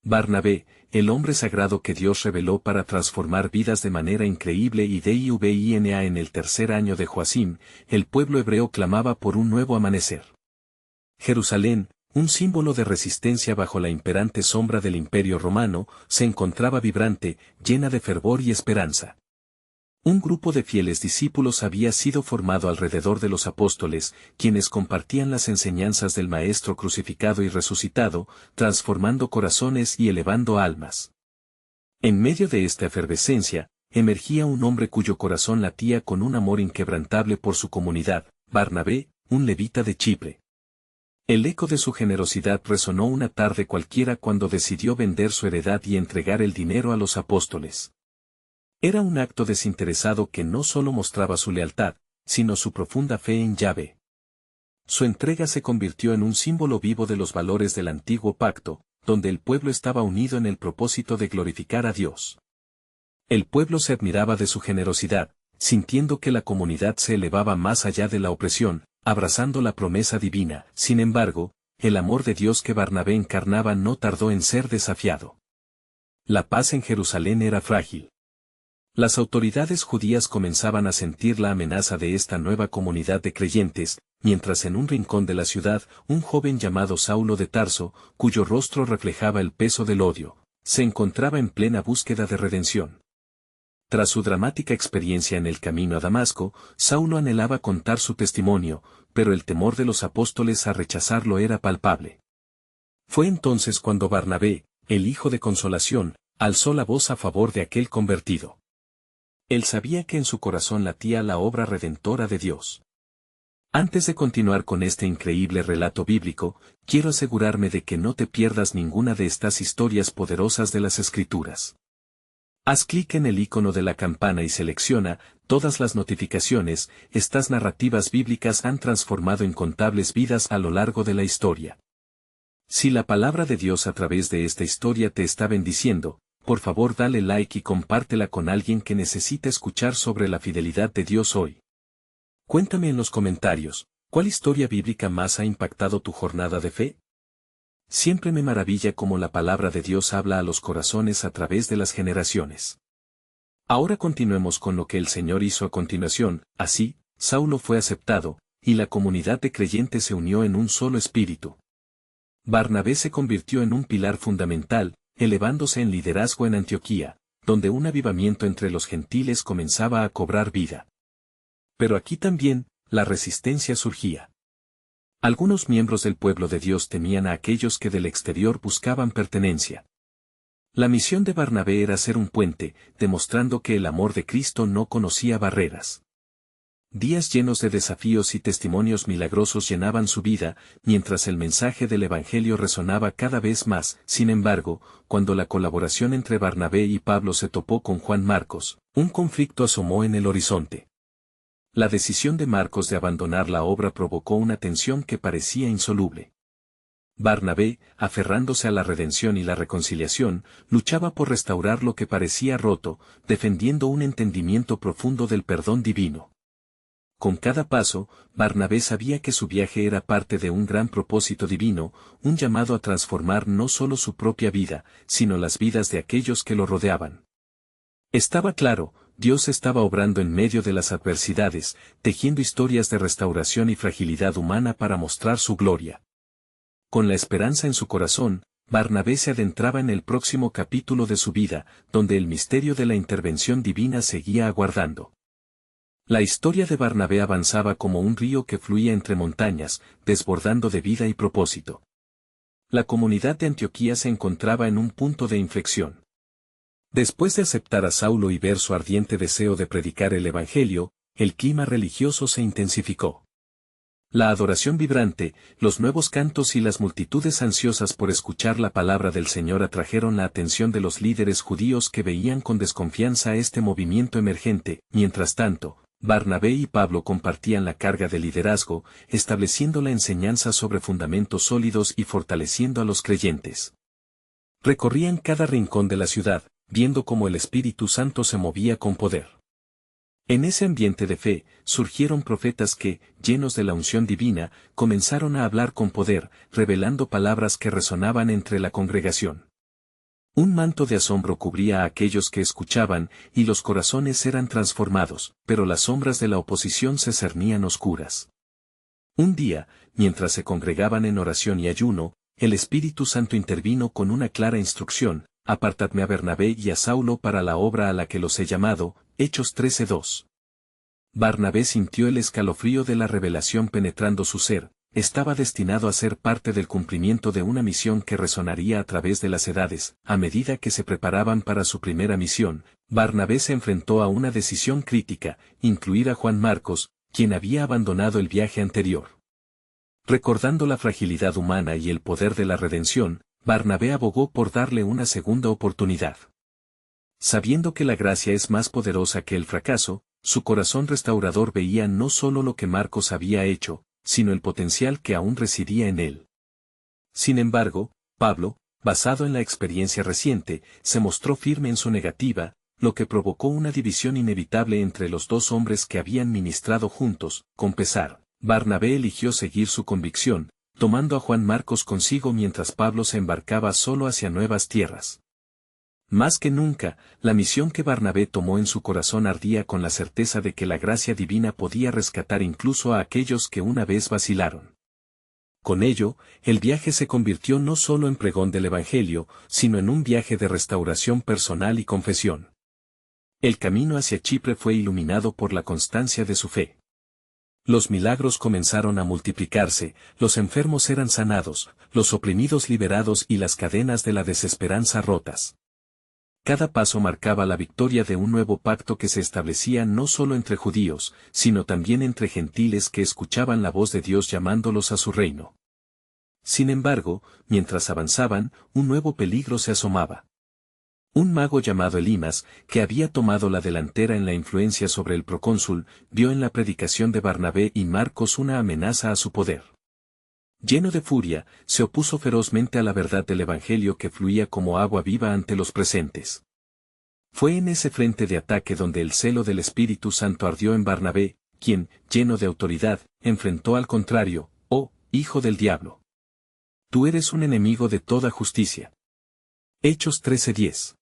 Barnabé, el hombre sagrado que Dios reveló para transformar vidas de manera increíble y divina en el tercer año de Joacim, el pueblo hebreo clamaba por un nuevo amanecer. Jerusalén, un símbolo de resistencia bajo la imperante sombra del Imperio Romano, se encontraba vibrante, llena de fervor y esperanza. Un grupo de fieles discípulos había sido formado alrededor de los apóstoles, quienes compartían las enseñanzas del Maestro crucificado y resucitado, transformando corazones y elevando almas. En medio de esta efervescencia, emergía un hombre cuyo corazón latía con un amor inquebrantable por su comunidad, Barnabé, un levita de Chipre. El eco de su generosidad resonó una tarde cualquiera cuando decidió vender su heredad y entregar el dinero a los apóstoles. Era un acto desinteresado que no solo mostraba su lealtad, sino su profunda fe en Yahvé. Su entrega se convirtió en un símbolo vivo de los valores del antiguo pacto, donde el pueblo estaba unido en el propósito de glorificar a Dios. El pueblo se admiraba de su generosidad, sintiendo que la comunidad se elevaba más allá de la opresión, abrazando la promesa divina. Sin embargo, el amor de Dios que Barnabé encarnaba no tardó en ser desafiado. La paz en Jerusalén era frágil. Las autoridades judías comenzaban a sentir la amenaza de esta nueva comunidad de creyentes, mientras en un rincón de la ciudad, un joven llamado Saulo de Tarso, cuyo rostro reflejaba el peso del odio, se encontraba en plena búsqueda de redención. Tras su dramática experiencia en el camino a Damasco, Saulo anhelaba contar su testimonio, pero el temor de los apóstoles a rechazarlo era palpable. Fue entonces cuando Barnabé, el hijo de consolación, alzó la voz a favor de aquel convertido. Él sabía que en su corazón latía la obra redentora de Dios. Antes de continuar con este increíble relato bíblico, quiero asegurarme de que no te pierdas ninguna de estas historias poderosas de las Escrituras. Haz clic en el icono de la campana y selecciona todas las notificaciones. Estas narrativas bíblicas han transformado incontables vidas a lo largo de la historia. Si la palabra de Dios a través de esta historia te está bendiciendo, por favor dale like y compártela con alguien que necesita escuchar sobre la fidelidad de Dios hoy. Cuéntame en los comentarios, ¿cuál historia bíblica más ha impactado tu jornada de fe? Siempre me maravilla cómo la palabra de Dios habla a los corazones a través de las generaciones. Ahora continuemos con lo que el Señor hizo a continuación. Así, Saulo fue aceptado, y la comunidad de creyentes se unió en un solo espíritu. Barnabé se convirtió en un pilar fundamental, elevándose en liderazgo en Antioquía, donde un avivamiento entre los gentiles comenzaba a cobrar vida. Pero aquí también, la resistencia surgía. Algunos miembros del pueblo de Dios temían a aquellos que del exterior buscaban pertenencia. La misión de Barnabé era ser un puente, demostrando que el amor de Cristo no conocía barreras. Días llenos de desafíos y testimonios milagrosos llenaban su vida, mientras el mensaje del Evangelio resonaba cada vez más. Sin embargo, cuando la colaboración entre Barnabé y Pablo se topó con Juan Marcos, un conflicto asomó en el horizonte. La decisión de Marcos de abandonar la obra provocó una tensión que parecía insoluble. Barnabé, aferrándose a la redención y la reconciliación, luchaba por restaurar lo que parecía roto, defendiendo un entendimiento profundo del perdón divino. Con cada paso, Barnabé sabía que su viaje era parte de un gran propósito divino, un llamado a transformar no solo su propia vida, sino las vidas de aquellos que lo rodeaban. Estaba claro, Dios estaba obrando en medio de las adversidades, tejiendo historias de restauración y fragilidad humana para mostrar su gloria. Con la esperanza en su corazón, Barnabé se adentraba en el próximo capítulo de su vida, donde el misterio de la intervención divina seguía aguardando. La historia de Barnabé avanzaba como un río que fluía entre montañas, desbordando de vida y propósito. La comunidad de Antioquía se encontraba en un punto de inflexión. Después de aceptar a Saulo y ver su ardiente deseo de predicar el Evangelio, el clima religioso se intensificó. La adoración vibrante, los nuevos cantos y las multitudes ansiosas por escuchar la palabra del Señor atrajeron la atención de los líderes judíos que veían con desconfianza este movimiento emergente. Mientras tanto, Barnabé y Pablo compartían la carga de liderazgo, estableciendo la enseñanza sobre fundamentos sólidos y fortaleciendo a los creyentes. Recorrían cada rincón de la ciudad, viendo cómo el Espíritu Santo se movía con poder. En ese ambiente de fe, surgieron profetas que, llenos de la unción divina, comenzaron a hablar con poder, revelando palabras que resonaban entre la congregación. Un manto de asombro cubría a aquellos que escuchaban, y los corazones eran transformados, pero las sombras de la oposición se cernían oscuras. Un día, mientras se congregaban en oración y ayuno, el Espíritu Santo intervino con una clara instrucción: apartadme a Bernabé y a Saulo para la obra a la que los he llamado. Hechos 13:2. Barnabé sintió el escalofrío de la revelación penetrando su ser. Estaba destinado a ser parte del cumplimiento de una misión que resonaría a través de las edades. A medida que se preparaban para su primera misión, Barnabé se enfrentó a una decisión crítica: incluir a Juan Marcos, quien había abandonado el viaje anterior. Recordando la fragilidad humana y el poder de la redención, Barnabé abogó por darle una segunda oportunidad. Sabiendo que la gracia es más poderosa que el fracaso, su corazón restaurador veía no solo lo que Marcos había hecho, sino el potencial que aún residía en él. Sin embargo, Pablo, basado en la experiencia reciente, se mostró firme en su negativa, lo que provocó una división inevitable entre los dos hombres que habían ministrado juntos. Con pesar, Barnabé eligió seguir su convicción, tomando a Juan Marcos consigo mientras Pablo se embarcaba solo hacia nuevas tierras. Más que nunca, la misión que Barnabé tomó en su corazón ardía con la certeza de que la gracia divina podía rescatar incluso a aquellos que una vez vacilaron. Con ello, el viaje se convirtió no solo en pregón del Evangelio, sino en un viaje de restauración personal y confesión. El camino hacia Chipre fue iluminado por la constancia de su fe. Los milagros comenzaron a multiplicarse, los enfermos eran sanados, los oprimidos liberados y las cadenas de la desesperanza rotas. Cada paso marcaba la victoria de un nuevo pacto que se establecía no solo entre judíos, sino también entre gentiles que escuchaban la voz de Dios llamándolos a su reino. Sin embargo, mientras avanzaban, un nuevo peligro se asomaba. Un mago llamado Elimas, que había tomado la delantera en la influencia sobre el procónsul, vio en la predicación de Barnabé y Marcos una amenaza a su poder. Lleno de furia, se opuso ferozmente a la verdad del Evangelio que fluía como agua viva ante los presentes. Fue en ese frente de ataque donde el celo del Espíritu Santo ardió en Barnabé, quien, lleno de autoridad, enfrentó al contrario: «Oh, hijo del diablo! Tú eres un enemigo de toda justicia». Hechos 13:10.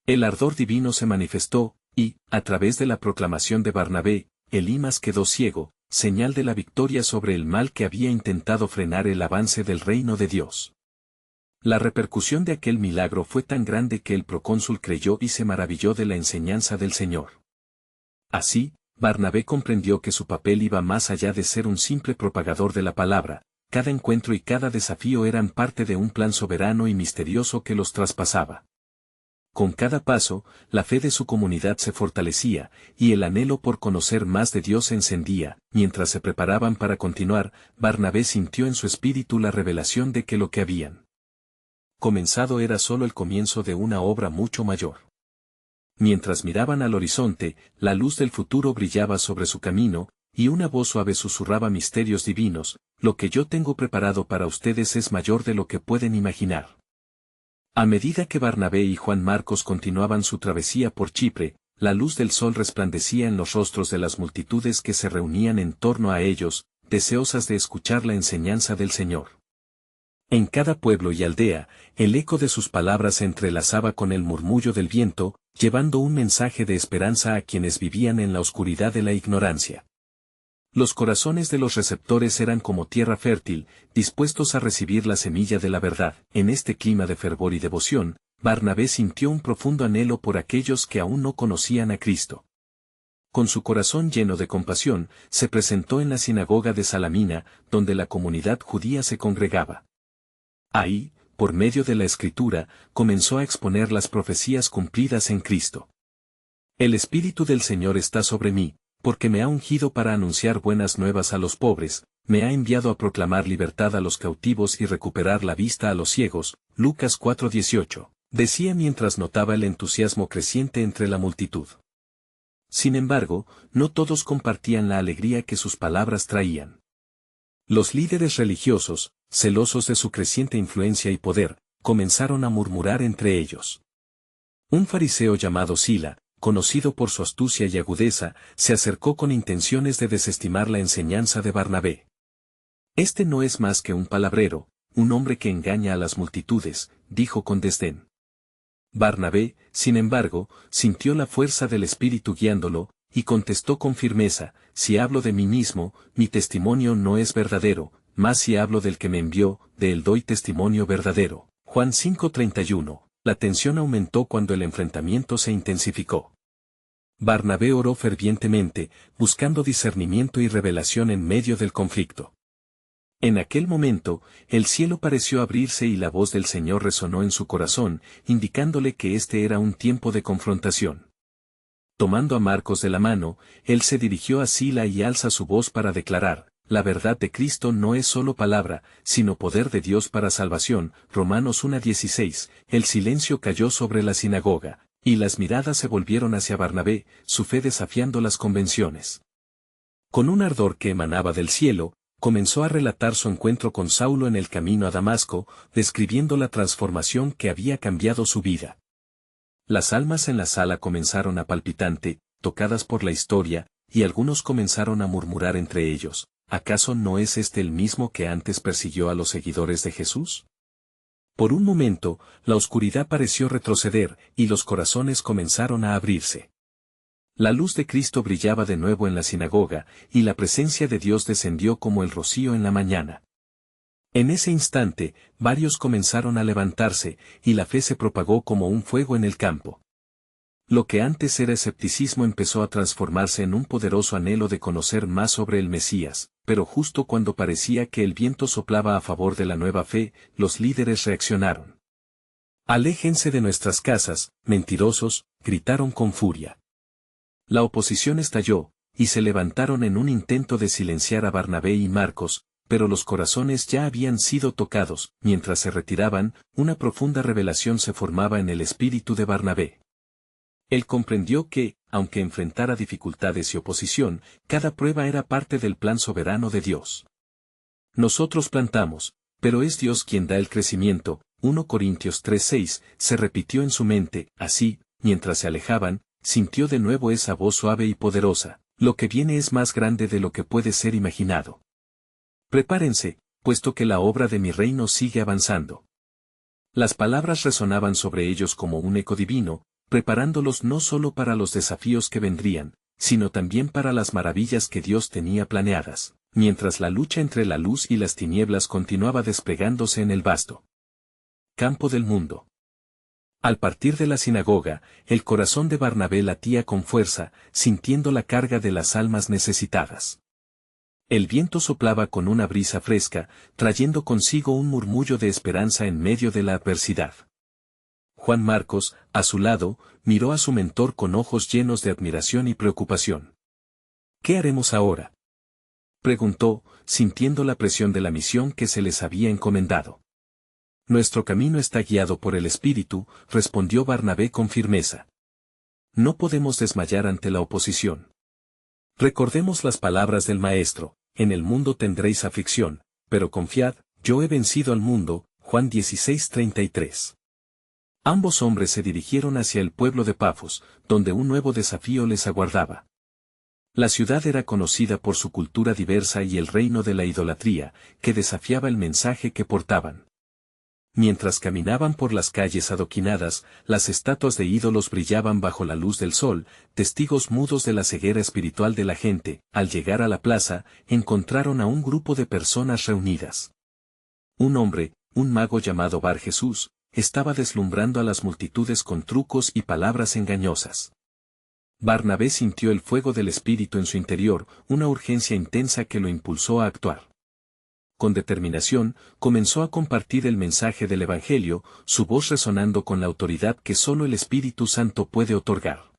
El ardor divino se manifestó, y, a través de la proclamación de Barnabé, Elimas quedó ciego, señal de la victoria sobre el mal que había intentado frenar el avance del reino de Dios. La repercusión de aquel milagro fue tan grande que el procónsul creyó y se maravilló de la enseñanza del Señor. Así, Barnabé comprendió que su papel iba más allá de ser un simple propagador de la palabra. Cada encuentro y cada desafío eran parte de un plan soberano y misterioso que los traspasaba. Con cada paso, la fe de su comunidad se fortalecía, y el anhelo por conocer más de Dios se encendía. Mientras se preparaban para continuar, Barnabé sintió en su espíritu la revelación de que lo que habían comenzado era solo el comienzo de una obra mucho mayor. Mientras miraban al horizonte, la luz del futuro brillaba sobre su camino, y una voz suave susurraba misterios divinos: «Lo que yo tengo preparado para ustedes es mayor de lo que pueden imaginar». A medida que Barnabé y Juan Marcos continuaban su travesía por Chipre, la luz del sol resplandecía en los rostros de las multitudes que se reunían en torno a ellos, deseosas de escuchar la enseñanza del Señor. En cada pueblo y aldea, el eco de sus palabras se entrelazaba con el murmullo del viento, llevando un mensaje de esperanza a quienes vivían en la oscuridad de la ignorancia. Los corazones de los receptores eran como tierra fértil, dispuestos a recibir la semilla de la verdad. En este clima de fervor y devoción, Barnabé sintió un profundo anhelo por aquellos que aún no conocían a Cristo. Con su corazón lleno de compasión, se presentó en la sinagoga de Salamina, donde la comunidad judía se congregaba. Ahí, por medio de la Escritura, comenzó a exponer las profecías cumplidas en Cristo. «El Espíritu del Señor está sobre mí, porque me ha ungido para anunciar buenas nuevas a los pobres, me ha enviado a proclamar libertad a los cautivos y recuperar la vista a los ciegos». Lucas 4:18, decía mientras notaba el entusiasmo creciente entre la multitud. Sin embargo, no todos compartían la alegría que sus palabras traían. Los líderes religiosos, celosos de su creciente influencia y poder, comenzaron a murmurar entre ellos. Un fariseo llamado Sila, conocido por su astucia y agudeza, se acercó con intenciones de desestimar la enseñanza de Barnabé. «Este no es más que un palabrero, un hombre que engaña a las multitudes», dijo con desdén. Barnabé, sin embargo, sintió la fuerza del Espíritu guiándolo, y contestó con firmeza: si hablo de mí mismo, mi testimonio no es verdadero, mas si hablo del que me envió, de él doy testimonio verdadero. Juan 5:31. La tensión aumentó cuando el enfrentamiento se intensificó. Barnabé oró fervientemente, buscando discernimiento y revelación en medio del conflicto. En aquel momento, el cielo pareció abrirse y la voz del Señor resonó en su corazón, indicándole que este era un tiempo de confrontación. Tomando a Marcos de la mano, él se dirigió a Sila y alza su voz para declarar: la verdad de Cristo no es solo palabra, sino poder de Dios para salvación. Romanos 1:16. El silencio cayó sobre la sinagoga, y las miradas se volvieron hacia Barnabé, su fe desafiando las convenciones. Con un ardor que emanaba del cielo, comenzó a relatar su encuentro con Saulo en el camino a Damasco, describiendo la transformación que había cambiado su vida. Las almas en la sala comenzaron a palpitante, tocadas por la historia, y algunos comenzaron a murmurar entre ellos: ¿acaso no es este el mismo que antes persiguió a los seguidores de Jesús? Por un momento, la oscuridad pareció retroceder, y los corazones comenzaron a abrirse. La luz de Cristo brillaba de nuevo en la sinagoga, y la presencia de Dios descendió como el rocío en la mañana. En ese instante, varios comenzaron a levantarse, y la fe se propagó como un fuego en el campo. Lo que antes era escepticismo empezó a transformarse en un poderoso anhelo de conocer más sobre el Mesías, pero justo cuando parecía que el viento soplaba a favor de la nueva fe, los líderes reaccionaron. «Aléjense de nuestras casas, mentirosos», gritaron con furia. La oposición estalló, y se levantaron en un intento de silenciar a Barnabé y Marcos, pero los corazones ya habían sido tocados. Mientras se retiraban, una profunda revelación se formaba en el espíritu de Barnabé. Él comprendió que, aunque enfrentara dificultades y oposición, cada prueba era parte del plan soberano de Dios. Nosotros plantamos, pero es Dios quien da el crecimiento. 1 Corintios 3:6, se repitió en su mente. Así, mientras se alejaban, sintió de nuevo esa voz suave y poderosa: lo que viene es más grande de lo que puede ser imaginado. Prepárense, puesto que la obra de mi reino sigue avanzando. Las palabras resonaban sobre ellos como un eco divino, preparándolos no solo para los desafíos que vendrían, sino también para las maravillas que Dios tenía planeadas, mientras la lucha entre la luz y las tinieblas continuaba desplegándose en el vasto campo del mundo. Al partir de la sinagoga, el corazón de Barnabé latía con fuerza, sintiendo la carga de las almas necesitadas. El viento soplaba con una brisa fresca, trayendo consigo un murmullo de esperanza en medio de la adversidad. Juan Marcos, a su lado, miró a su mentor con ojos llenos de admiración y preocupación. «¿Qué haremos ahora?», preguntó, sintiendo la presión de la misión que se les había encomendado. «Nuestro camino está guiado por el Espíritu», respondió Barnabé con firmeza. «No podemos desmayar ante la oposición. Recordemos las palabras del Maestro: en el mundo tendréis aflicción, pero confiad, yo he vencido al mundo. Juan 16:33. Ambos hombres se dirigieron hacia el pueblo de Pafos, donde un nuevo desafío les aguardaba. La ciudad era conocida por su cultura diversa y el reino de la idolatría, que desafiaba el mensaje que portaban. Mientras caminaban por las calles adoquinadas, las estatuas de ídolos brillaban bajo la luz del sol, testigos mudos de la ceguera espiritual de la gente. Al llegar a la plaza, encontraron a un grupo de personas reunidas. Un hombre, un mago llamado Bar Jesús, estaba deslumbrando a las multitudes con trucos y palabras engañosas. Barnabé sintió el fuego del Espíritu en su interior, una urgencia intensa que lo impulsó a actuar. Con determinación, comenzó a compartir el mensaje del Evangelio, su voz resonando con la autoridad que solo el Espíritu Santo puede otorgar.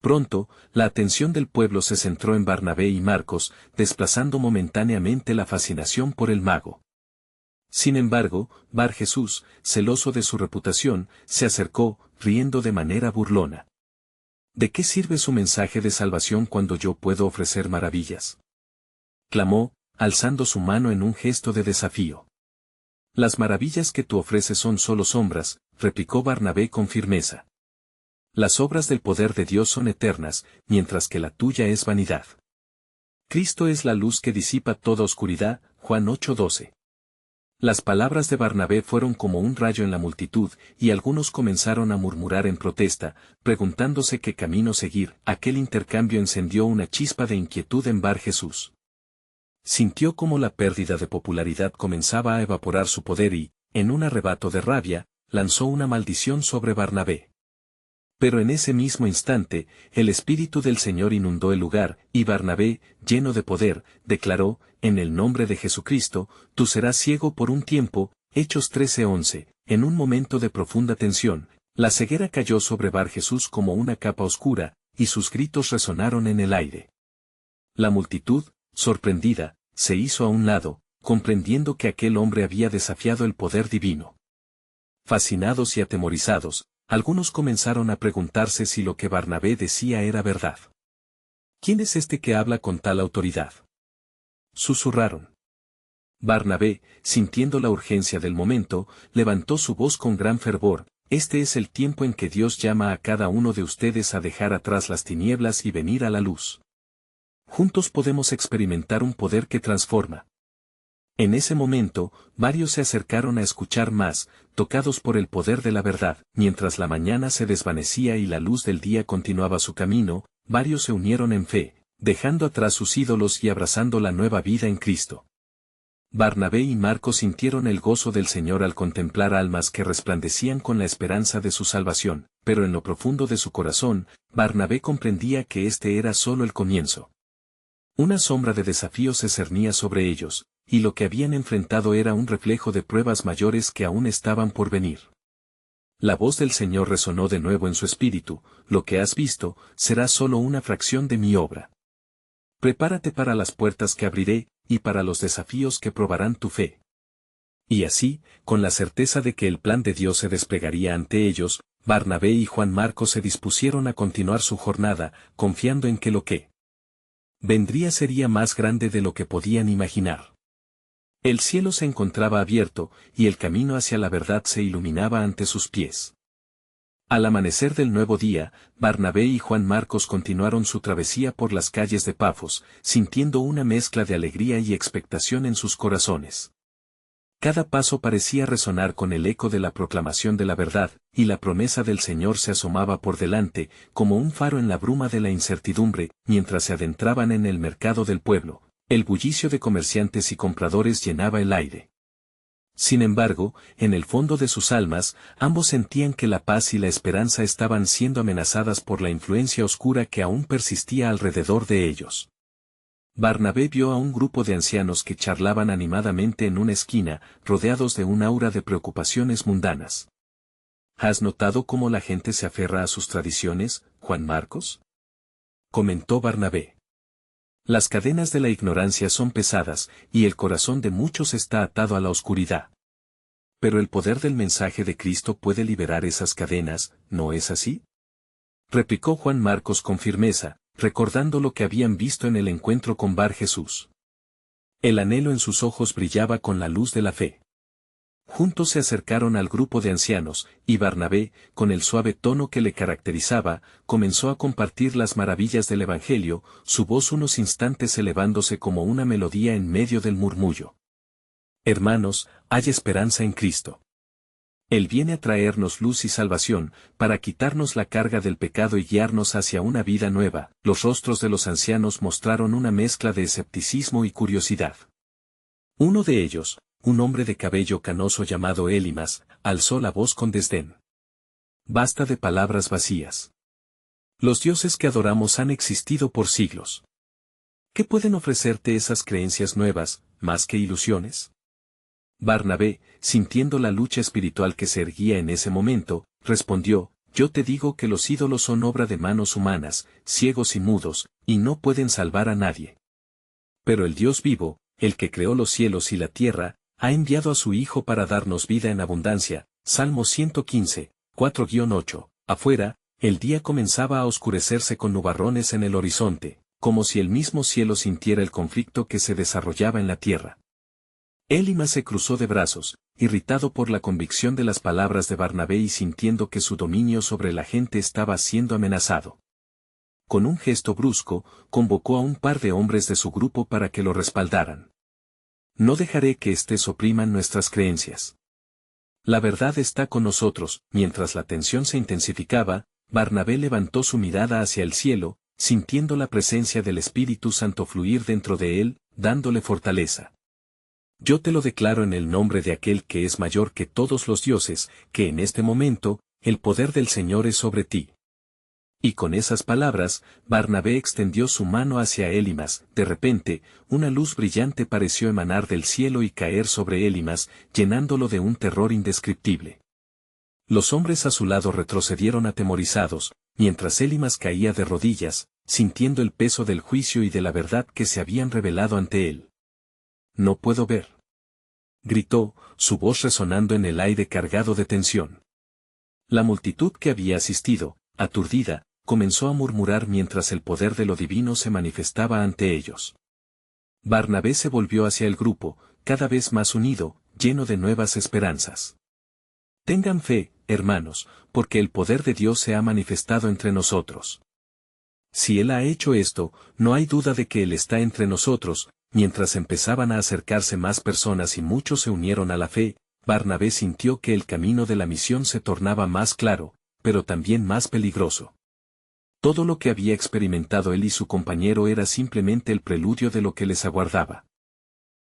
Pronto, la atención del pueblo se centró en Barnabé y Marcos, desplazando momentáneamente la fascinación por el mago. Sin embargo, Bar Jesús, celoso de su reputación, se acercó, riendo de manera burlona. ¿De qué sirve su mensaje de salvación cuando yo puedo ofrecer maravillas?, clamó, alzando su mano en un gesto de desafío. Las maravillas que tú ofreces son solo sombras, replicó Barnabé con firmeza. Las obras del poder de Dios son eternas, mientras que la tuya es vanidad. Cristo es la luz que disipa toda oscuridad. Juan 8:12. Las palabras de Barnabé fueron como un rayo en la multitud, y algunos comenzaron a murmurar en protesta, preguntándose qué camino seguir. Aquel intercambio encendió una chispa de inquietud en Bar Jesús. Sintió como la pérdida de popularidad comenzaba a evaporar su poder y, en un arrebato de rabia, lanzó una maldición sobre Barnabé. Pero en ese mismo instante, el Espíritu del Señor inundó el lugar, y Barnabé, lleno de poder, declaró, en el nombre de Jesucristo, tú serás ciego por un tiempo. Hechos 13:11. En un momento de profunda tensión, la ceguera cayó sobre Bar Jesús como una capa oscura, y sus gritos resonaron en el aire. La multitud, sorprendida, se hizo a un lado, comprendiendo que aquel hombre había desafiado el poder divino. Fascinados y atemorizados, algunos comenzaron a preguntarse si lo que Barnabé decía era verdad. ¿Quién es este que habla con tal autoridad?, susurraron. Barnabé, sintiendo la urgencia del momento, levantó su voz con gran fervor: este es el tiempo en que Dios llama a cada uno de ustedes a dejar atrás las tinieblas y venir a la luz. Juntos podemos experimentar un poder que transforma. En ese momento, varios se acercaron a escuchar más, tocados por el poder de la verdad. Mientras la mañana se desvanecía y la luz del día continuaba su camino, varios se unieron en fe, dejando atrás sus ídolos y abrazando la nueva vida en Cristo. Barnabé y Marcos sintieron el gozo del Señor al contemplar almas que resplandecían con la esperanza de su salvación, pero en lo profundo de su corazón, Barnabé comprendía que este era solo el comienzo. Una sombra de desafío se cernía sobre ellos, y lo que habían enfrentado era un reflejo de pruebas mayores que aún estaban por venir. La voz del Señor resonó de nuevo en su espíritu: lo que has visto, será solo una fracción de mi obra. Prepárate para las puertas que abriré, y para los desafíos que probarán tu fe. Y así, con la certeza de que el plan de Dios se desplegaría ante ellos, Barnabé y Juan Marcos se dispusieron a continuar su jornada, confiando en que lo que vendría sería más grande de lo que podían imaginar. El cielo se encontraba abierto, y el camino hacia la verdad se iluminaba ante sus pies. Al amanecer del nuevo día, Barnabé y Juan Marcos continuaron su travesía por las calles de Pafos, sintiendo una mezcla de alegría y expectación en sus corazones. Cada paso parecía resonar con el eco de la proclamación de la verdad, y la promesa del Señor se asomaba por delante, como un faro en la bruma de la incertidumbre. Mientras se adentraban en el mercado del pueblo, el bullicio de comerciantes y compradores llenaba el aire. Sin embargo, en el fondo de sus almas, ambos sentían que la paz y la esperanza estaban siendo amenazadas por la influencia oscura que aún persistía alrededor de ellos. Barnabé vio a un grupo de ancianos que charlaban animadamente en una esquina, rodeados de un aura de preocupaciones mundanas. ¿Has notado cómo la gente se aferra a sus tradiciones, Juan Marcos?, comentó Barnabé. Las cadenas de la ignorancia son pesadas, y el corazón de muchos está atado a la oscuridad. Pero el poder del mensaje de Cristo puede liberar esas cadenas, ¿no es así?, replicó Juan Marcos con firmeza, recordando lo que habían visto en el encuentro con Bar Jesús. El anhelo en sus ojos brillaba con la luz de la fe. Juntos se acercaron al grupo de ancianos, y Barnabé, con el suave tono que le caracterizaba, comenzó a compartir las maravillas del Evangelio, su voz unos instantes elevándose como una melodía en medio del murmullo. Hermanos, hay esperanza en Cristo. Él viene a traernos luz y salvación, para quitarnos la carga del pecado y guiarnos hacia una vida nueva. Los rostros de los ancianos mostraron una mezcla de escepticismo y curiosidad. Uno de ellos, un hombre de cabello canoso llamado Elimas, alzó la voz con desdén. Basta de palabras vacías. Los dioses que adoramos han existido por siglos. ¿Qué pueden ofrecerte esas creencias nuevas, más que ilusiones? Barnabé, sintiendo la lucha espiritual que se erguía en ese momento, respondió: yo te digo que los ídolos son obra de manos humanas, ciegos y mudos, y no pueden salvar a nadie. Pero el Dios vivo, el que creó los cielos y la tierra, ha enviado a su Hijo para darnos vida en abundancia. Salmo 115, 4-8. Afuera, el día comenzaba a oscurecerse con nubarrones en el horizonte, como si el mismo cielo sintiera el conflicto que se desarrollaba en la tierra. Elimas se cruzó de brazos, irritado por la convicción de las palabras de Barnabé y sintiendo que su dominio sobre la gente estaba siendo amenazado. Con un gesto brusco, convocó a un par de hombres de su grupo para que lo respaldaran. No dejaré que éstes opriman nuestras creencias. La verdad está con nosotros. Mientras la tensión se intensificaba, Barnabé levantó su mirada hacia el cielo, sintiendo la presencia del Espíritu Santo fluir dentro de él, dándole fortaleza. Yo te lo declaro en el nombre de aquel que es mayor que todos los dioses, que en este momento, el poder del Señor es sobre ti. Y con esas palabras, Barnabé extendió su mano hacia Elimas. De repente, una luz brillante pareció emanar del cielo y caer sobre Elimas, llenándolo de un terror indescriptible. Los hombres a su lado retrocedieron atemorizados, mientras Elimas caía de rodillas, sintiendo el peso del juicio y de la verdad que se habían revelado ante él. «No puedo ver», gritó, su voz resonando en el aire cargado de tensión. La multitud que había asistido, aturdida, comenzó a murmurar mientras el poder de lo divino se manifestaba ante ellos. Barnabé se volvió hacia el grupo, cada vez más unido, lleno de nuevas esperanzas. «Tengan fe, hermanos, porque el poder de Dios se ha manifestado entre nosotros. Si Él ha hecho esto, no hay duda de que Él está entre nosotros». Mientras empezaban a acercarse más personas y muchos se unieron a la fe, Barnabé sintió que el camino de la misión se tornaba más claro, pero también más peligroso. Todo lo que había experimentado él y su compañero era simplemente el preludio de lo que les aguardaba.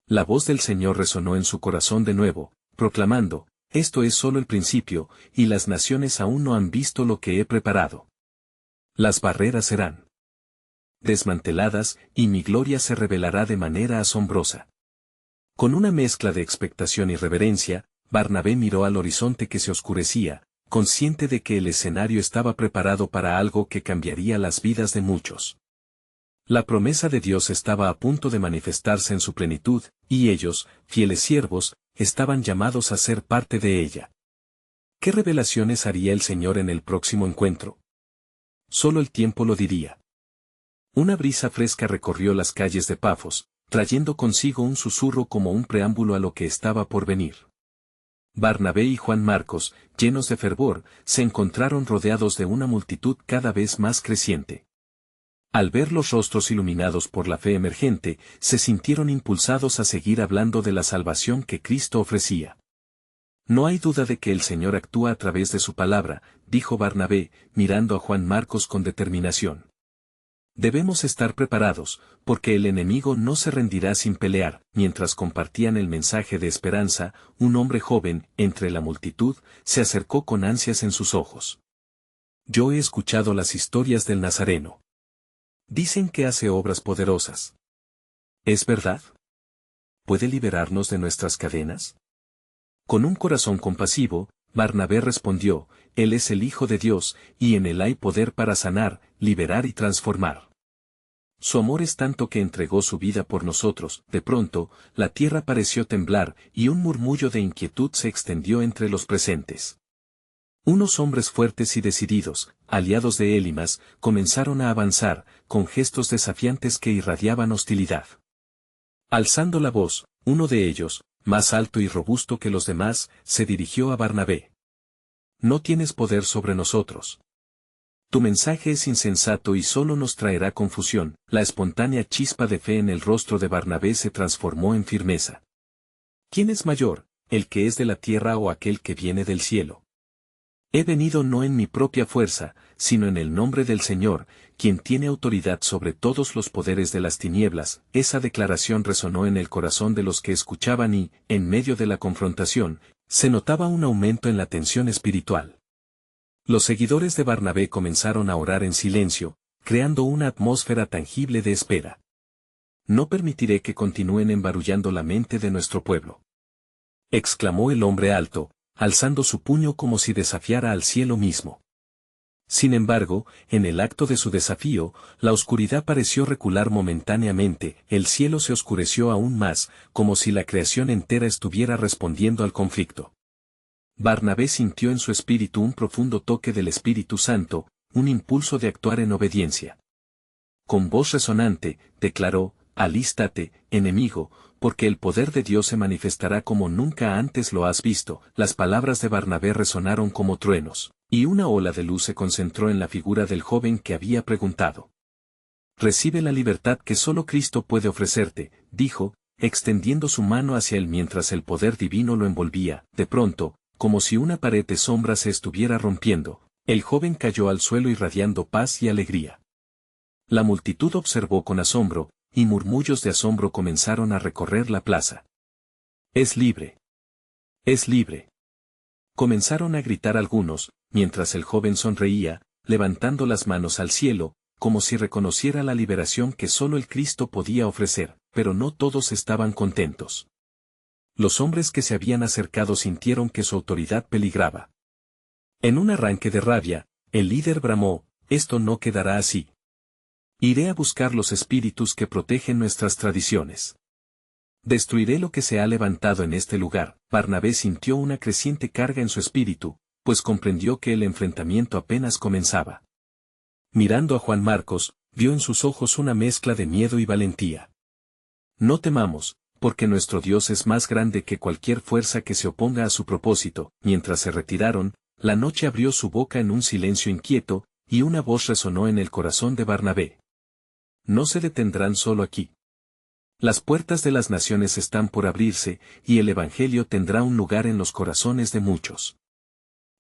La voz del Señor resonó en su corazón de nuevo, proclamando: «Esto es solo el principio, y las naciones aún no han visto lo que he preparado. Las barreras serán desmanteladas, y mi gloria se revelará de manera asombrosa». Con una mezcla de expectación y reverencia, Barnabé miró al horizonte que se oscurecía, consciente de que el escenario estaba preparado para algo que cambiaría las vidas de muchos. La promesa de Dios estaba a punto de manifestarse en su plenitud, y ellos, fieles siervos, estaban llamados a ser parte de ella. ¿Qué revelaciones haría el Señor en el próximo encuentro? Solo el tiempo lo diría. Una brisa fresca recorrió las calles de Pafos, trayendo consigo un susurro como un preámbulo a lo que estaba por venir. Barnabé y Juan Marcos, llenos de fervor, se encontraron rodeados de una multitud cada vez más creciente. Al ver los rostros iluminados por la fe emergente, se sintieron impulsados a seguir hablando de la salvación que Cristo ofrecía. «No hay duda de que el Señor actúa a través de su palabra», dijo Barnabé, mirando a Juan Marcos con determinación. «Debemos estar preparados, porque el enemigo no se rendirá sin pelear». Mientras compartían el mensaje de esperanza, un hombre joven, entre la multitud, se acercó con ansias en sus ojos. «Yo he escuchado las historias del Nazareno. Dicen que hace obras poderosas. ¿Es verdad? ¿Puede liberarnos de nuestras cadenas?». Con un corazón compasivo, Barnabé respondió: «Él es el Hijo de Dios, y en él hay poder para sanar, liberar y transformar. Su amor es tanto que entregó su vida por nosotros». De pronto, la tierra pareció temblar, y un murmullo de inquietud se extendió entre los presentes. Unos hombres fuertes y decididos, aliados de Elimas, comenzaron a avanzar, con gestos desafiantes que irradiaban hostilidad. Alzando la voz, uno de ellos, más alto y robusto que los demás, se dirigió a Barnabé. «No tienes poder sobre nosotros. Tu mensaje es insensato y solo nos traerá confusión». La espontánea chispa de fe en el rostro de Barnabé se transformó en firmeza. «¿Quién es mayor, el que es de la tierra o aquel que viene del cielo? He venido no en mi propia fuerza, sino en el nombre del Señor, quien tiene autoridad sobre todos los poderes de las tinieblas». Esa declaración resonó en el corazón de los que escuchaban y, en medio de la confrontación, se notaba un aumento en la tensión espiritual. Los seguidores de Barnabé comenzaron a orar en silencio, creando una atmósfera tangible de espera. «No permitiré que continúen embarullando la mente de nuestro pueblo», exclamó el hombre alto, alzando su puño como si desafiara al cielo mismo. Sin embargo, en el acto de su desafío, la oscuridad pareció recular momentáneamente, el cielo se oscureció aún más, como si la creación entera estuviera respondiendo al conflicto. Barnabé sintió en su espíritu un profundo toque del Espíritu Santo, un impulso de actuar en obediencia. Con voz resonante, declaró: «Alístate, enemigo, porque el poder de Dios se manifestará como nunca antes lo has visto». Las palabras de Barnabé resonaron como truenos, y una ola de luz se concentró en la figura del joven que había preguntado. «Recibe la libertad que solo Cristo puede ofrecerte», dijo, extendiendo su mano hacia él mientras el poder divino lo envolvía. De pronto, como si una pared de sombra se estuviera rompiendo, el joven cayó al suelo irradiando paz y alegría. La multitud observó con asombro, y murmullos de asombro comenzaron a recorrer la plaza. «Es libre. Es libre». Comenzaron a gritar algunos, mientras el joven sonreía, levantando las manos al cielo, como si reconociera la liberación que solo el Cristo podía ofrecer, pero no todos estaban contentos. Los hombres que se habían acercado sintieron que su autoridad peligraba. En un arranque de rabia, el líder bramó: «Esto no quedará así. Iré a buscar los espíritus que protegen nuestras tradiciones. Destruiré lo que se ha levantado en este lugar». Barnabé sintió una creciente carga en su espíritu, pues comprendió que el enfrentamiento apenas comenzaba. Mirando a Juan Marcos, vio en sus ojos una mezcla de miedo y valentía. «No temamos, porque nuestro Dios es más grande que cualquier fuerza que se oponga a su propósito». Mientras se retiraron, la noche abrió su boca en un silencio inquieto, y una voz resonó en el corazón de Barnabé. «No se detendrán solo aquí. Las puertas de las naciones están por abrirse, y el Evangelio tendrá un lugar en los corazones de muchos.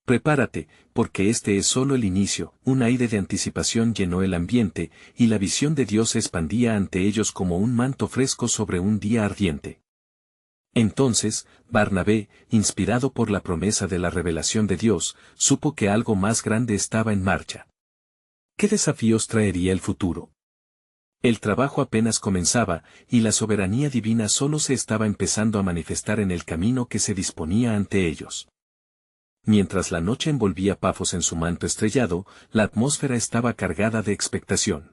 Prepárate, porque este es solo el inicio». Un aire de anticipación llenó el ambiente, y la visión de Dios se expandía ante ellos como un manto fresco sobre un día ardiente. Entonces, Barnabé, inspirado por la promesa de la revelación de Dios, supo que algo más grande estaba en marcha. ¿Qué desafíos traería el futuro? El trabajo apenas comenzaba, y la soberanía divina solo se estaba empezando a manifestar en el camino que se disponía ante ellos. Mientras la noche envolvía Pafos en su manto estrellado, la atmósfera estaba cargada de expectación.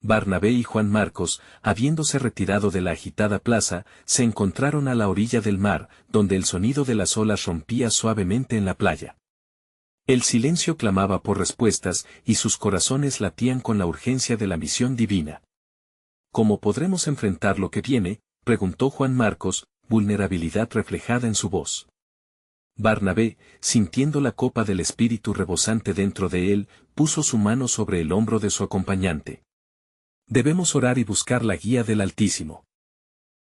Barnabé y Juan Marcos, habiéndose retirado de la agitada plaza, se encontraron a la orilla del mar, donde el sonido de las olas rompía suavemente en la playa. El silencio clamaba por respuestas, y sus corazones latían con la urgencia de la misión divina. «¿Cómo podremos enfrentar lo que viene?», preguntó Juan Marcos, vulnerabilidad reflejada en su voz. Barnabé, sintiendo la copa del Espíritu rebosante dentro de él, puso su mano sobre el hombro de su acompañante. «Debemos orar y buscar la guía del Altísimo.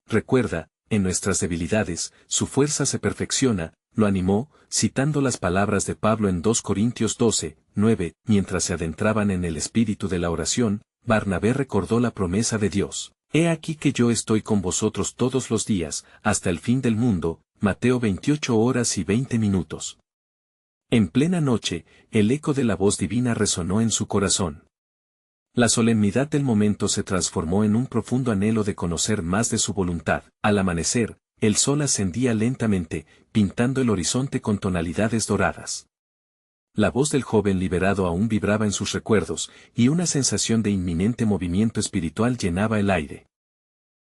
Recuerda, en nuestras debilidades, su fuerza se perfecciona», lo animó, citando las palabras de Pablo en 2 Corintios 12, 9. Mientras se adentraban en el espíritu de la oración, Barnabé recordó la promesa de Dios: «He aquí que yo estoy con vosotros todos los días, hasta el fin del mundo». Mateo 28:20. En plena noche, el eco de la voz divina resonó en su corazón. La solemnidad del momento se transformó en un profundo anhelo de conocer más de su voluntad. Al amanecer, el sol ascendía lentamente, pintando el horizonte con tonalidades doradas. La voz del joven liberado aún vibraba en sus recuerdos, y una sensación de inminente movimiento espiritual llenaba el aire.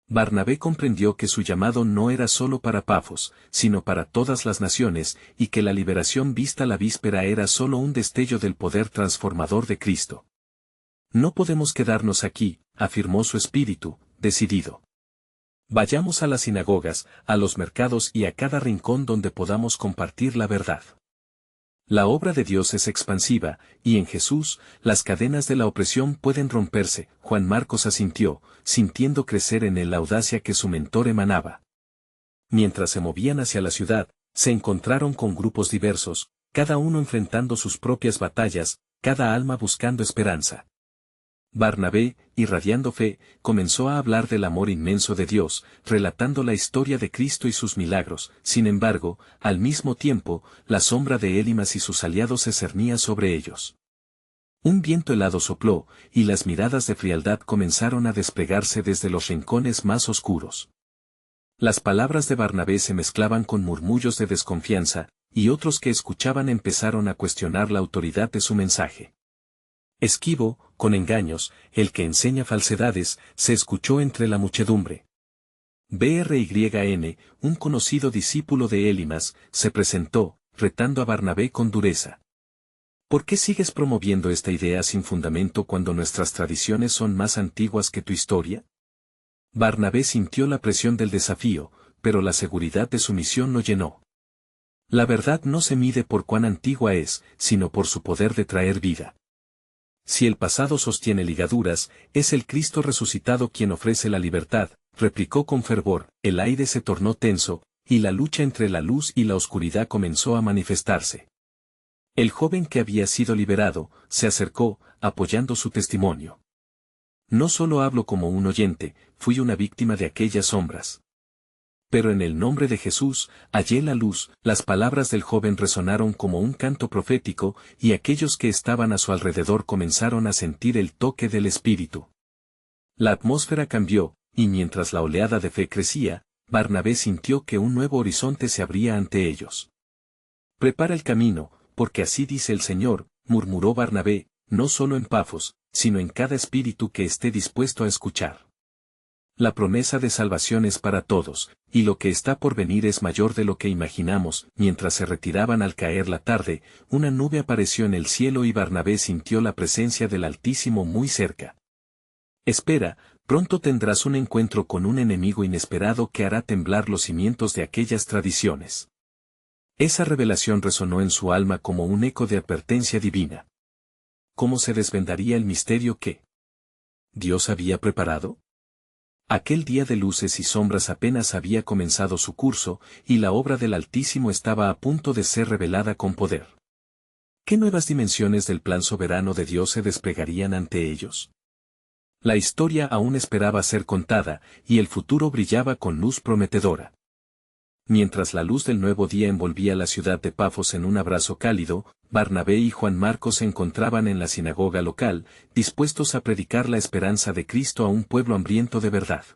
Barnabé comprendió que su llamado no era solo para Pafos, sino para todas las naciones, y que la liberación vista la víspera era solo un destello del poder transformador de Cristo. «No podemos quedarnos aquí», afirmó su espíritu, decidido. «Vayamos a las sinagogas, a los mercados y a cada rincón donde podamos compartir la verdad. La obra de Dios es expansiva, y en Jesús, las cadenas de la opresión pueden romperse». Juan Marcos asintió, sintiendo crecer en él la audacia que su mentor emanaba. Mientras se movían hacia la ciudad, se encontraron con grupos diversos, cada uno enfrentando sus propias batallas, cada alma buscando esperanza. Barnabé, irradiando fe, comenzó a hablar del amor inmenso de Dios, relatando la historia de Cristo y sus milagros. Sin embargo, al mismo tiempo, la sombra de Elimas y sus aliados se cernía sobre ellos. Un viento helado sopló, y las miradas de frialdad comenzaron a desplegarse desde los rincones más oscuros. Las palabras de Barnabé se mezclaban con murmullos de desconfianza, y otros que escuchaban empezaron a cuestionar la autoridad de su mensaje. «Esquivo, con engaños, el que enseña falsedades», se escuchó entre la muchedumbre. Bryn, un conocido discípulo de Elimas, se presentó, retando a Barnabé con dureza. «¿Por qué sigues promoviendo esta idea sin fundamento cuando nuestras tradiciones son más antiguas que tu historia?» Barnabé sintió la presión del desafío, pero la seguridad de su misión lo llenó. «La verdad no se mide por cuán antigua es, sino por su poder de traer vida. Si el pasado sostiene ligaduras, es el Cristo resucitado quien ofrece la libertad». replicó con fervor. El aire se tornó tenso, y la lucha entre la luz y la oscuridad comenzó a manifestarse. El joven que había sido liberado, se acercó, apoyando su testimonio. No solo hablo como un oyente, fui una víctima de aquellas sombras. Pero en el nombre de Jesús, hallé la luz. Las palabras del joven resonaron como un canto profético, y aquellos que estaban a su alrededor comenzaron a sentir el toque del Espíritu. La atmósfera cambió, y mientras la oleada de fe crecía, Barnabé sintió que un nuevo horizonte se abría ante ellos. Prepara el camino, porque así dice el Señor, murmuró Barnabé, no solo en Pafos, sino en cada espíritu que esté dispuesto a escuchar. La promesa de salvación es para todos, y lo que está por venir es mayor de lo que imaginamos. Mientras se retiraban al caer la tarde, una nube apareció en el cielo y Barnabé sintió la presencia del Altísimo muy cerca. Espera, pronto tendrás un encuentro con un enemigo inesperado que hará temblar los cimientos de aquellas tradiciones. Esa revelación resonó en su alma como un eco de advertencia divina. ¿Cómo se desvendaría el misterio que Dios había preparado? Aquel día de luces y sombras apenas había comenzado su curso, y la obra del Altísimo estaba a punto de ser revelada con poder. ¿Qué nuevas dimensiones del plan soberano de Dios se desplegarían ante ellos? La historia aún esperaba ser contada, y el futuro brillaba con luz prometedora. Mientras la luz del nuevo día envolvía la ciudad de Pafos en un abrazo cálido, Barnabé y Juan Marcos se encontraban en la sinagoga local, dispuestos a predicar la esperanza de Cristo a un pueblo hambriento de verdad.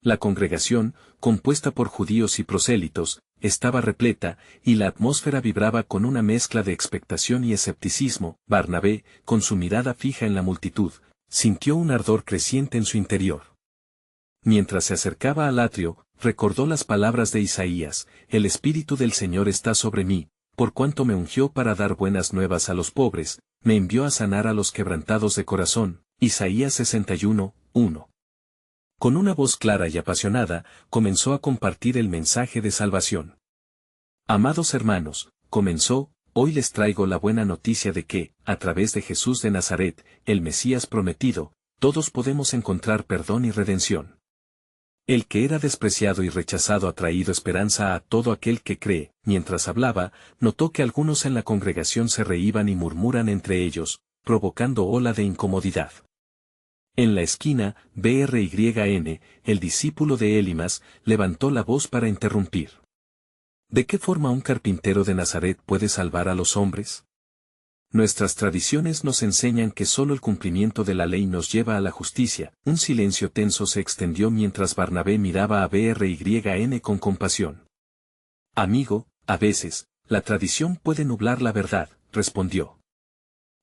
La congregación, compuesta por judíos y prosélitos, estaba repleta, y la atmósfera vibraba con una mezcla de expectación y escepticismo. Barnabé, con su mirada fija en la multitud, sintió un ardor creciente en su interior. Mientras se acercaba al atrio, recordó las palabras de Isaías: el Espíritu del Señor está sobre mí, por cuanto me ungió para dar buenas nuevas a los pobres, me envió a sanar a los quebrantados de corazón. Isaías 61, 1. Con una voz clara y apasionada, comenzó a compartir el mensaje de salvación. Amados hermanos, comenzó, hoy les traigo la buena noticia de que, a través de Jesús de Nazaret, el Mesías prometido, todos podemos encontrar perdón y redención. El que era despreciado y rechazado ha traído esperanza a todo aquel que cree. Mientras hablaba, notó que algunos en la congregación se reían y murmuran entre ellos, provocando ola de incomodidad. En la esquina, Bryn, el discípulo de Elimas, levantó la voz para interrumpir. ¿De qué forma un carpintero de Nazaret puede salvar a los hombres? Nuestras tradiciones nos enseñan que solo el cumplimiento de la ley nos lleva a la justicia. Un silencio tenso se extendió mientras Barnabé miraba a Bryn con compasión. Amigo, a veces, la tradición puede nublar la verdad, respondió.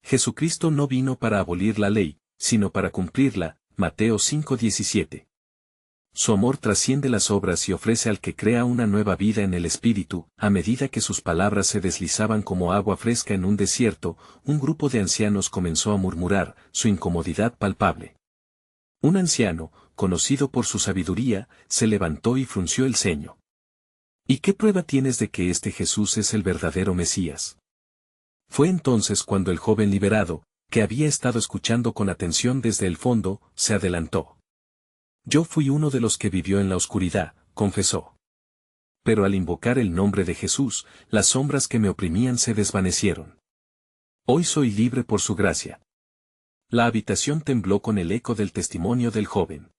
Jesucristo no vino para abolir la ley, sino para cumplirla. Mateo 5:17. Su amor trasciende las obras y ofrece al que crea una nueva vida en el Espíritu. A medida que sus palabras se deslizaban como agua fresca en un desierto, un grupo de ancianos comenzó a murmurar, su incomodidad palpable. Un anciano, conocido por su sabiduría, se levantó y frunció el ceño. ¿Y qué prueba tienes de que este Jesús es el verdadero Mesías? Fue entonces cuando el joven liberado, que había estado escuchando con atención desde el fondo, se adelantó. Yo fui uno de los que vivió en la oscuridad, confesó. Pero al invocar el nombre de Jesús, las sombras que me oprimían se desvanecieron. Hoy soy libre por su gracia. La habitación tembló con el eco del testimonio del joven.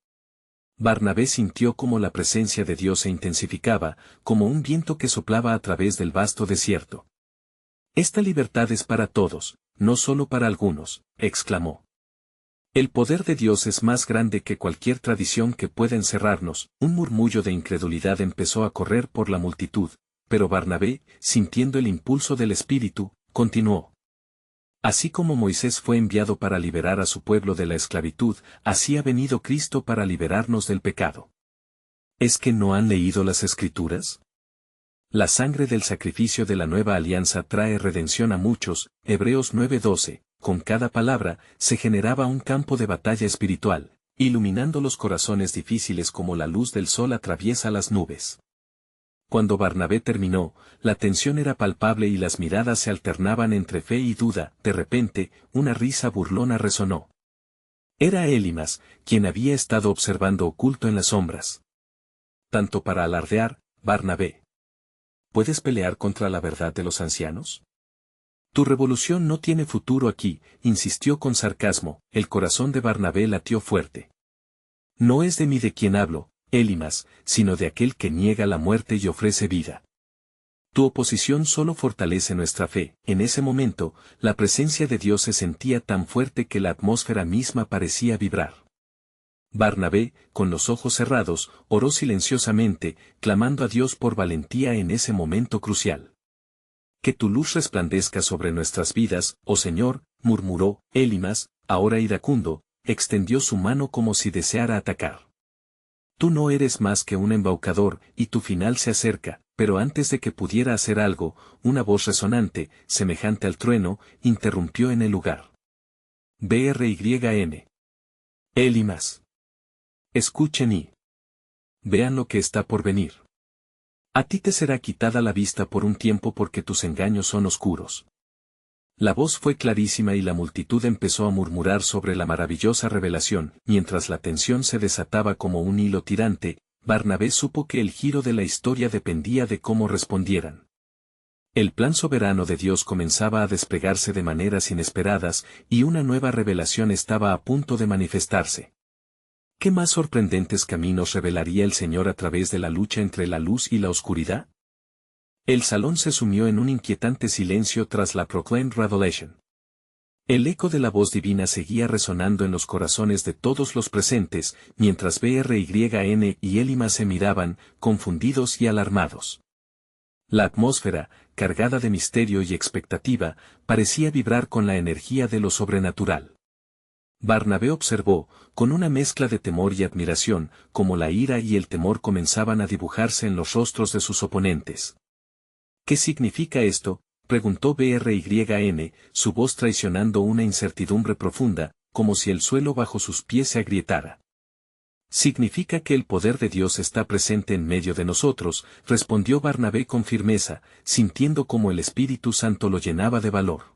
Barnabé sintió como la presencia de Dios se intensificaba, como un viento que soplaba a través del vasto desierto. Esta libertad es para todos, no solo para algunos, exclamó. El poder de Dios es más grande que cualquier tradición que pueda encerrarnos. Un murmullo de incredulidad empezó a correr por la multitud, pero Barnabé, sintiendo el impulso del Espíritu, continuó. Así como Moisés fue enviado para liberar a su pueblo de la esclavitud, así ha venido Cristo para liberarnos del pecado. ¿Es que no han leído las Escrituras? La sangre del sacrificio de la nueva alianza trae redención a muchos. Hebreos 9:12. Con cada palabra, se generaba un campo de batalla espiritual, iluminando los corazones difíciles como la luz del sol atraviesa las nubes. Cuando Barnabé terminó, la tensión era palpable y las miradas se alternaban entre fe y duda. De repente, una risa burlona resonó. Era Elimas, quien había estado observando oculto en las sombras. Tanto para alardear, Barnabé. ¿Puedes pelear contra la verdad de los ancianos? Tu revolución no tiene futuro aquí, insistió con sarcasmo. El corazón de Barnabé latió fuerte. No es de mí de quien hablo, Elimas, sino de aquel que niega la muerte y ofrece vida. Tu oposición solo fortalece nuestra fe. En ese momento, la presencia de Dios se sentía tan fuerte que la atmósfera misma parecía vibrar. Barnabé, con los ojos cerrados, oró silenciosamente, clamando a Dios por valentía en ese momento crucial. Que tu luz resplandezca sobre nuestras vidas, oh Señor, murmuró. Elimas, ahora iracundo, extendió su mano como si deseara atacar. Tú no eres más que un embaucador, y tu final se acerca, pero antes de que pudiera hacer algo, una voz resonante, semejante al trueno, interrumpió en el lugar. BRYN. Elimas. Escuchen y vean lo que está por venir. A ti te será quitada la vista por un tiempo porque tus engaños son oscuros. La voz fue clarísima y la multitud empezó a murmurar sobre la maravillosa revelación. Mientras la tensión se desataba como un hilo tirante, Barnabé supo que el giro de la historia dependía de cómo respondieran. El plan soberano de Dios comenzaba a desplegarse de maneras inesperadas, y una nueva revelación estaba a punto de manifestarse. ¿Qué más sorprendentes caminos revelaría el Señor a través de la lucha entre la luz y la oscuridad? El salón se sumió en un inquietante silencio tras la proclaimed revelation. El eco de la voz divina seguía resonando en los corazones de todos los presentes, mientras BRYN y Elimas se miraban, confundidos y alarmados. La atmósfera, cargada de misterio y expectativa, parecía vibrar con la energía de lo sobrenatural. Barnabé observó, con una mezcla de temor y admiración, cómo la ira y el temor comenzaban a dibujarse en los rostros de sus oponentes. ¿Qué significa esto?, preguntó BRYN, su voz traicionando una incertidumbre profunda, como si el suelo bajo sus pies se agrietara. Significa que el poder de Dios está presente en medio de nosotros, respondió Barnabé con firmeza, sintiendo cómo el Espíritu Santo lo llenaba de valor.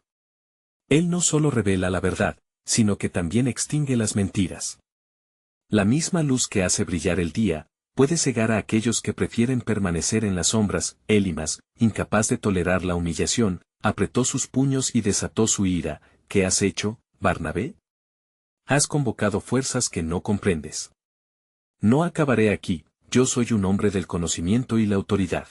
Él no solo revela la verdad, sino que también extingue las mentiras. La misma luz que hace brillar el día, puede cegar a aquellos que prefieren permanecer en las sombras. Elimas, incapaz de tolerar la humillación, apretó sus puños y desató su ira. ¿Qué has hecho, Barnabé? Has convocado fuerzas que no comprendes. No acabaré aquí, yo soy un hombre del conocimiento y la autoridad.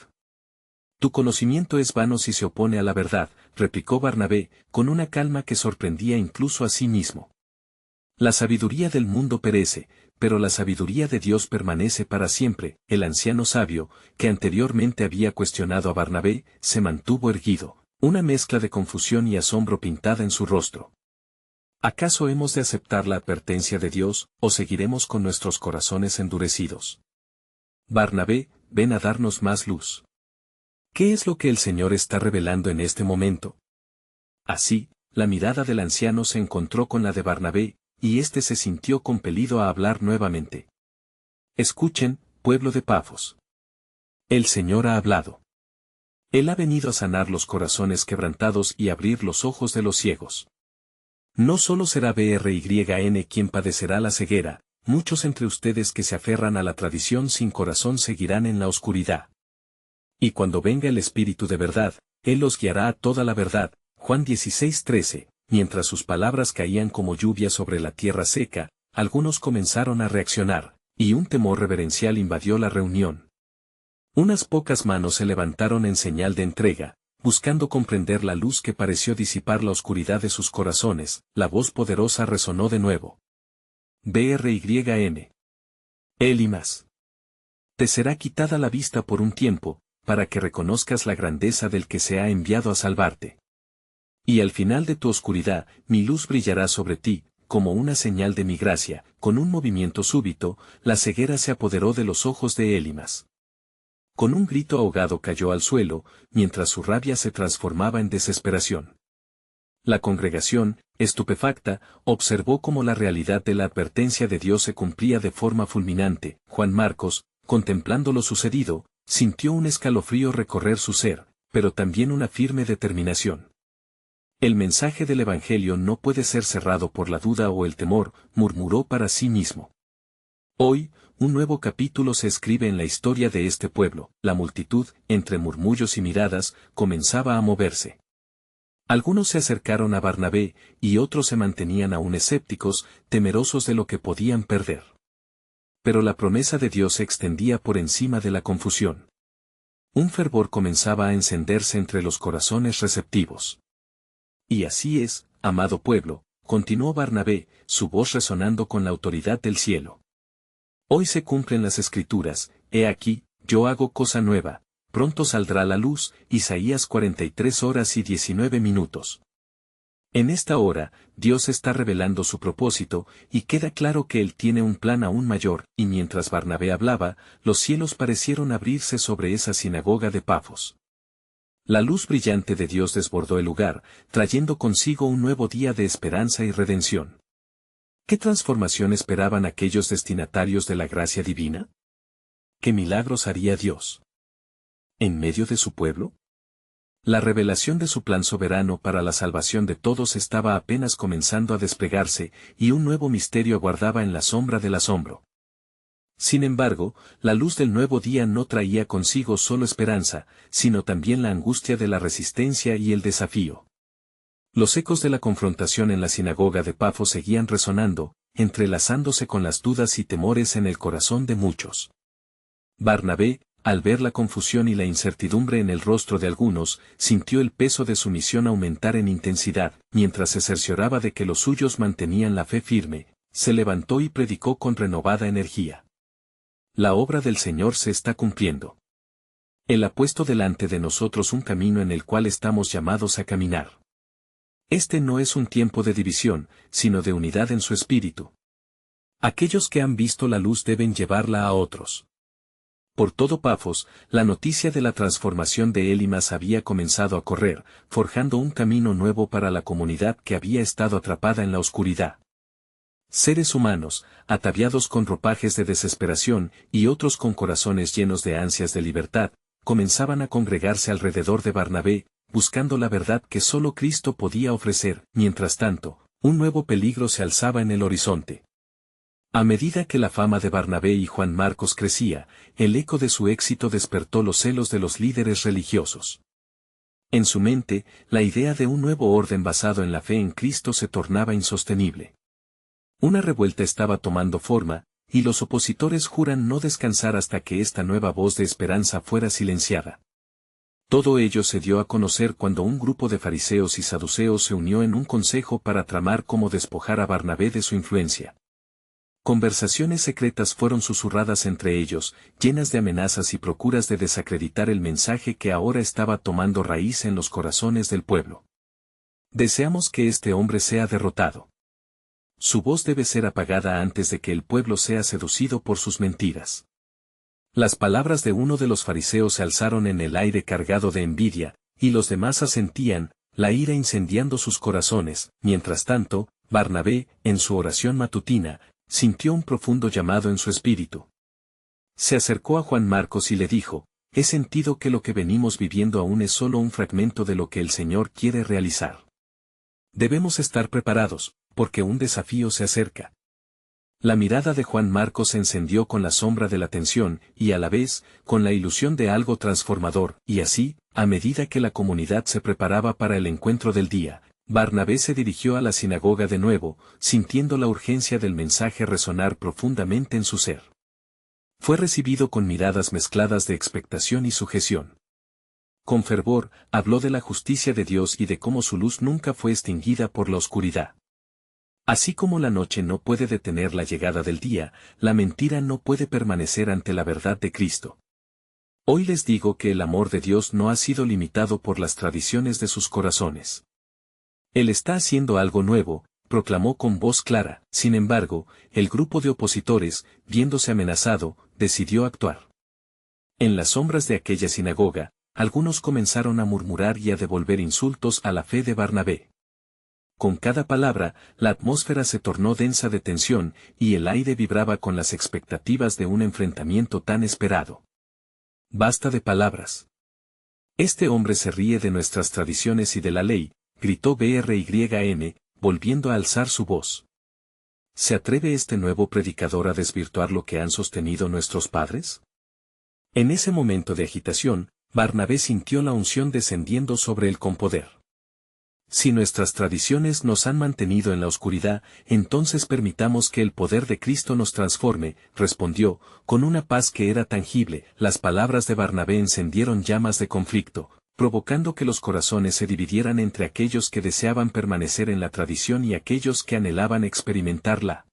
Tu conocimiento es vano si se opone a la verdad, replicó Barnabé, con una calma que sorprendía incluso a sí mismo. La sabiduría del mundo perece, pero la sabiduría de Dios permanece para siempre. El anciano sabio, que anteriormente había cuestionado a Barnabé, se mantuvo erguido, una mezcla de confusión y asombro pintada en su rostro. ¿Acaso hemos de aceptar la advertencia de Dios, o seguiremos con nuestros corazones endurecidos? Barnabé, ven a darnos más luz. ¿Qué es lo que el Señor está revelando en este momento? Así, la mirada del anciano se encontró con la de Barnabé, y éste se sintió compelido a hablar nuevamente. Escuchen, pueblo de Pafos. El Señor ha hablado. Él ha venido a sanar los corazones quebrantados y abrir los ojos de los ciegos. No solo será BRYN quien padecerá la ceguera, muchos entre ustedes que se aferran a la tradición sin corazón seguirán en la oscuridad. Y cuando venga el Espíritu de verdad, Él los guiará a toda la verdad. Juan 16:13. Mientras sus palabras caían como lluvia sobre la tierra seca, algunos comenzaron a reaccionar, y un temor reverencial invadió la reunión. Unas pocas manos se levantaron en señal de entrega, buscando comprender la luz que pareció disipar la oscuridad de sus corazones. La voz poderosa resonó de nuevo. BRYN. Elimas. Te será quitada la vista por un tiempo, para que reconozcas la grandeza del que se ha enviado a salvarte. Y al final de tu oscuridad, mi luz brillará sobre ti, como una señal de mi gracia. Con un movimiento súbito, la ceguera se apoderó de los ojos de Elimas. Con un grito ahogado cayó al suelo, mientras su rabia se transformaba en desesperación. La congregación, estupefacta, observó cómo la realidad de la advertencia de Dios se cumplía de forma fulminante. Juan Marcos, contemplando lo sucedido, sintió un escalofrío recorrer su ser, pero también una firme determinación. El mensaje del Evangelio no puede ser cerrado por la duda o el temor, murmuró para sí mismo. Hoy, un nuevo capítulo se escribe en la historia de este pueblo. La multitud, entre murmullos y miradas, comenzaba a moverse. Algunos se acercaron a Barnabé, y otros se mantenían aún escépticos, temerosos de lo que podían perder. Pero la promesa de Dios se extendía por encima de la confusión. Un fervor comenzaba a encenderse entre los corazones receptivos. Y así es, amado pueblo, continuó Barnabé, su voz resonando con la autoridad del cielo. Hoy se cumplen las Escrituras, he aquí, yo hago cosa nueva, pronto saldrá la luz, Isaías 43:19. En esta hora, Dios está revelando su propósito, y queda claro que Él tiene un plan aún mayor, y mientras Barnabé hablaba, los cielos parecieron abrirse sobre esa sinagoga de Pafos. La luz brillante de Dios desbordó el lugar, trayendo consigo un nuevo día de esperanza y redención. ¿Qué transformación esperaban aquellos destinatarios de la gracia divina? ¿Qué milagros haría Dios en medio de su pueblo? La revelación de su plan soberano para la salvación de todos estaba apenas comenzando a desplegarse, y un nuevo misterio aguardaba en la sombra del asombro. Sin embargo, la luz del nuevo día no traía consigo solo esperanza, sino también la angustia de la resistencia y el desafío. Los ecos de la confrontación en la sinagoga de Pafos seguían resonando, entrelazándose con las dudas y temores en el corazón de muchos. Barnabé, al ver la confusión y la incertidumbre en el rostro de algunos, sintió el peso de su misión aumentar en intensidad, mientras se cercioraba de que los suyos mantenían la fe firme, se levantó y predicó con renovada energía. La obra del Señor se está cumpliendo. Él ha puesto delante de nosotros un camino en el cual estamos llamados a caminar. Este no es un tiempo de división, sino de unidad en su espíritu. Aquellos que han visto la luz deben llevarla a otros. Por todo Pafos, la noticia de la transformación de Elimas había comenzado a correr, forjando un camino nuevo para la comunidad que había estado atrapada en la oscuridad. Seres humanos, ataviados con ropajes de desesperación y otros con corazones llenos de ansias de libertad, comenzaban a congregarse alrededor de Barnabé, buscando la verdad que solo Cristo podía ofrecer. Mientras tanto, un nuevo peligro se alzaba en el horizonte. A medida que la fama de Barnabé y Juan Marcos crecía, el eco de su éxito despertó los celos de los líderes religiosos. En su mente, la idea de un nuevo orden basado en la fe en Cristo se tornaba insostenible. Una revuelta estaba tomando forma, y los opositores juran no descansar hasta que esta nueva voz de esperanza fuera silenciada. Todo ello se dio a conocer cuando un grupo de fariseos y saduceos se unió en un consejo para tramar cómo despojar a Barnabé de su influencia. Conversaciones secretas fueron susurradas entre ellos, llenas de amenazas y procuras de desacreditar el mensaje que ahora estaba tomando raíz en los corazones del pueblo. Deseamos que este hombre sea derrotado. Su voz debe ser apagada antes de que el pueblo sea seducido por sus mentiras. Las palabras de uno de los fariseos se alzaron en el aire cargado de envidia, y los demás asentían, la ira incendiando sus corazones. Mientras tanto, Barnabé, en su oración matutina, sintió un profundo llamado en su espíritu. Se acercó a Juan Marcos y le dijo, he sentido que lo que venimos viviendo aún es solo un fragmento de lo que el Señor quiere realizar. Debemos estar preparados, porque un desafío se acerca. La mirada de Juan Marcos se encendió con la sombra de la tensión, y a la vez, con la ilusión de algo transformador, y así, a medida que la comunidad se preparaba para el encuentro del día, Barnabé se dirigió a la sinagoga de nuevo, sintiendo la urgencia del mensaje resonar profundamente en su ser. Fue recibido con miradas mezcladas de expectación y sujeción. Con fervor, habló de la justicia de Dios y de cómo su luz nunca fue extinguida por la oscuridad. Así como la noche no puede detener la llegada del día, la mentira no puede permanecer ante la verdad de Cristo. Hoy les digo que el amor de Dios no ha sido limitado por las tradiciones de sus corazones. Él está haciendo algo nuevo, proclamó con voz clara. Sin embargo, el grupo de opositores, viéndose amenazado, decidió actuar. En las sombras de aquella sinagoga, algunos comenzaron a murmurar y a devolver insultos a la fe de Barnabé. Con cada palabra, la atmósfera se tornó densa de tensión, y el aire vibraba con las expectativas de un enfrentamiento tan esperado. Basta de palabras. Este hombre se ríe de nuestras tradiciones y de la ley, gritó Brym, volviendo a alzar su voz. ¿Se atreve este nuevo predicador a desvirtuar lo que han sostenido nuestros padres? En ese momento de agitación, Barnabé sintió la unción descendiendo sobre él con poder. Si nuestras tradiciones nos han mantenido en la oscuridad, entonces permitamos que el poder de Cristo nos transforme, respondió, con una paz que era tangible. Las palabras de Barnabé encendieron llamas de conflicto, provocando que los corazones se dividieran entre aquellos que deseaban permanecer en la tradición y aquellos que anhelaban experimentar la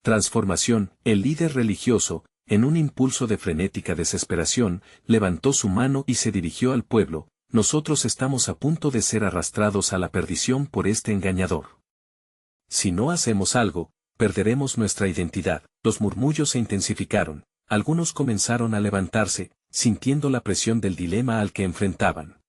transformación. El líder religioso, en un impulso de frenética desesperación, levantó su mano y se dirigió al pueblo. Nosotros estamos a punto de ser arrastrados a la perdición por este engañador. Si no hacemos algo, perderemos nuestra identidad. Los murmullos se intensificaron, algunos comenzaron a levantarse, sintiendo la presión del dilema al que enfrentaban.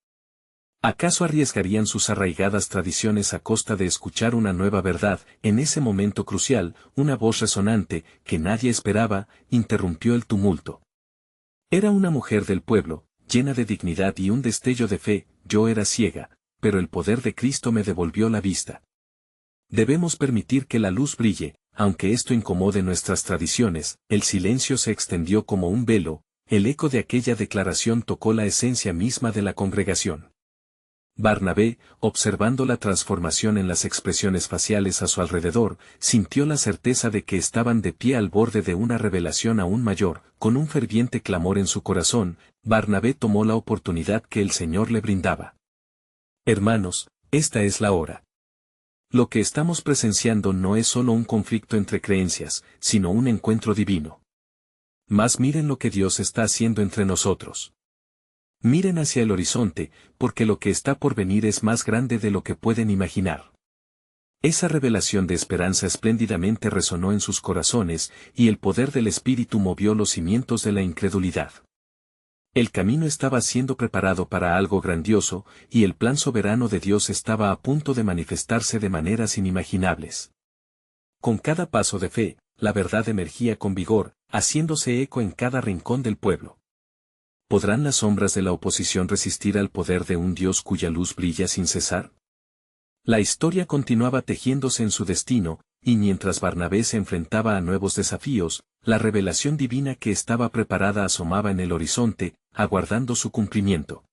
¿Acaso arriesgarían sus arraigadas tradiciones a costa de escuchar una nueva verdad? En ese momento crucial, una voz resonante, que nadie esperaba, interrumpió el tumulto. Era una mujer del pueblo, llena de dignidad y un destello de fe. Yo era ciega, pero el poder de Cristo me devolvió la vista. Debemos permitir que la luz brille, aunque esto incomode nuestras tradiciones. El silencio se extendió como un velo, el eco de aquella declaración tocó la esencia misma de la congregación. Barnabé, observando la transformación en las expresiones faciales a su alrededor, sintió la certeza de que estaban de pie al borde de una revelación aún mayor. Con un ferviente clamor en su corazón, Barnabé tomó la oportunidad que el Señor le brindaba. Hermanos, esta es la hora. Lo que estamos presenciando no es solo un conflicto entre creencias, sino un encuentro divino. Mas miren lo que Dios está haciendo entre nosotros. Miren hacia el horizonte, porque lo que está por venir es más grande de lo que pueden imaginar. Esa revelación de esperanza espléndidamente resonó en sus corazones, y el poder del Espíritu movió los cimientos de la incredulidad. El camino estaba siendo preparado para algo grandioso, y el plan soberano de Dios estaba a punto de manifestarse de maneras inimaginables. Con cada paso de fe, la verdad emergía con vigor, haciéndose eco en cada rincón del pueblo. ¿Podrán las sombras de la oposición resistir al poder de un Dios cuya luz brilla sin cesar? La historia continuaba tejiéndose en su destino, y mientras Barnabé se enfrentaba a nuevos desafíos, la revelación divina que estaba preparada asomaba en el horizonte, aguardando su cumplimiento.